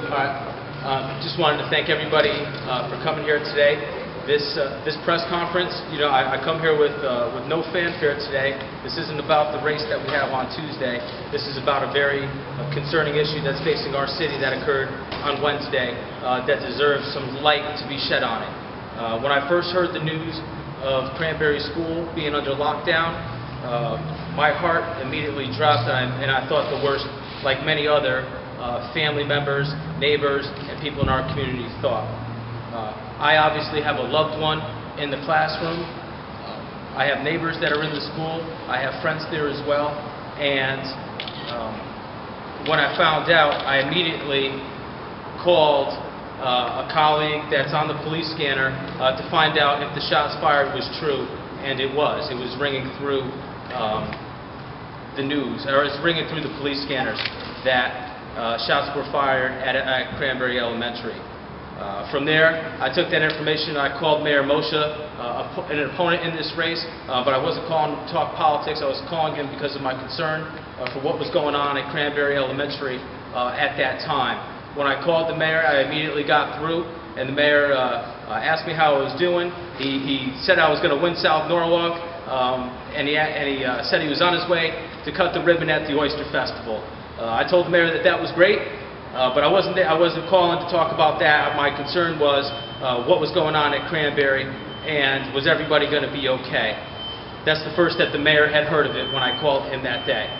Just wanted to thank everybody for coming here today. This press conference, I come here with no fanfare today. This isn't about the race that we have on Tuesday. This is about a very concerning issue that's facing our city that occurred on Wednesday that deserves some light to be shed on it. When I first heard the news of Cranbury School being under lockdown, my heart immediately dropped, and I thought the worst, like many other family members, neighbors, and people in our community thought. I obviously have a loved one in the classroom. I have neighbors that are in the school. I have friends there as well. And when I found out, I immediately called a colleague that's on the police scanner to find out if the shots fired was true, and it was. It was ringing through the news, or it's ringing through the police scanners that shots were fired at Cranbury Elementary. From there, I took that information and I called Mayor Moccia, an opponent in this race, but I wasn't calling him to talk politics. I was calling him because of my concern for what was going on at Cranbury Elementary at that time. When I called the mayor, I immediately got through, and the mayor asked me how I was doing. He said I was going to win South Norwalk, and he said he was on his way to cut the ribbon at the Oyster Festival. I told the mayor that that was great, but I wasn't calling to talk about that. My concern was what was going on at Cranbury, and was everybody going to be okay? That's the first that the mayor had heard of it when I called him that day.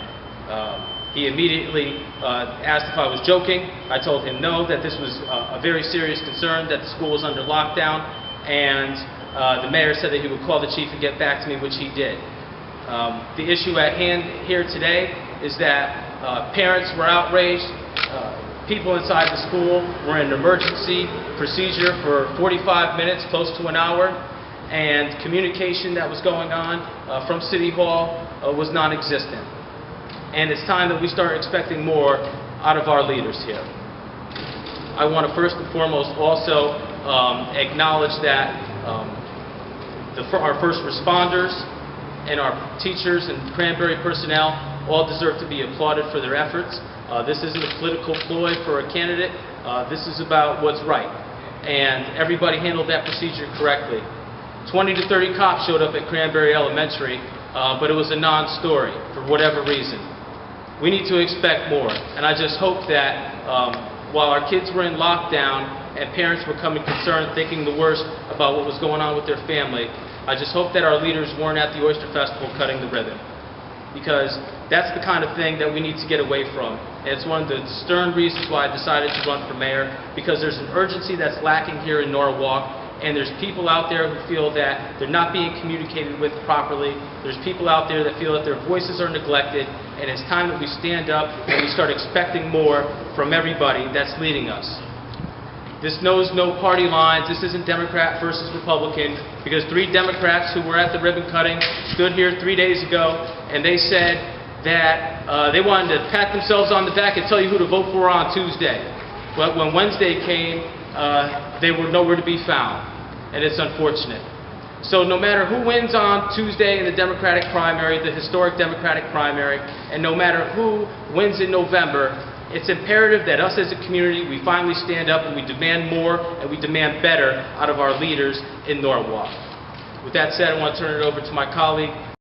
He immediately asked if I was joking. I told him no, that this was a very serious concern, that the school was under lockdown, and the mayor said that he would call the chief and get back to me, which he did. The issue at hand here today is that parents were outraged. People inside the school were in emergency procedure for 45 minutes, close to an hour, and communication that was going on from City Hall was non-existent. And it's time that we start expecting more out of our leaders here. I want to first and foremost also acknowledge that our first responders and our teachers and Cranbury personnel all deserve to be applauded for their efforts. This isn't a political ploy for a candidate. This is about what's right. And everybody handled that procedure correctly. 20 to 30 cops showed up at Cranbury Elementary, but it was a non-story for whatever reason. We need to expect more. And I just hope that while our kids were in lockdown and parents were coming concerned, thinking the worst about what was going on with their family, I just hope that our leaders weren't at the Oyster Festival cutting the ribbon. Because that's the kind of thing that we need to get away from. And it's one of the stern reasons why I decided to run for mayor, because there's an urgency that's lacking here in Norwalk, and there's people out there who feel that they're not being communicated with properly. There's people out there that feel that their voices are neglected, and it's time that we stand up and we start expecting more from everybody that's leading us. This knows no party lines. This isn't Democrat versus Republican, because 3 Democrats who were at the ribbon cutting stood here 3 days ago, and they said that they wanted to pat themselves on the back and tell you who to vote for on Tuesday. But when Wednesday came, they were nowhere to be found, and it's unfortunate. So no matter who wins on Tuesday in the Democratic primary, the historic Democratic primary, and no matter who wins in November, it's imperative that us as a community, we finally stand up and we demand more and we demand better out of our leaders in Norwalk. With that said, I want to turn it over to my colleague,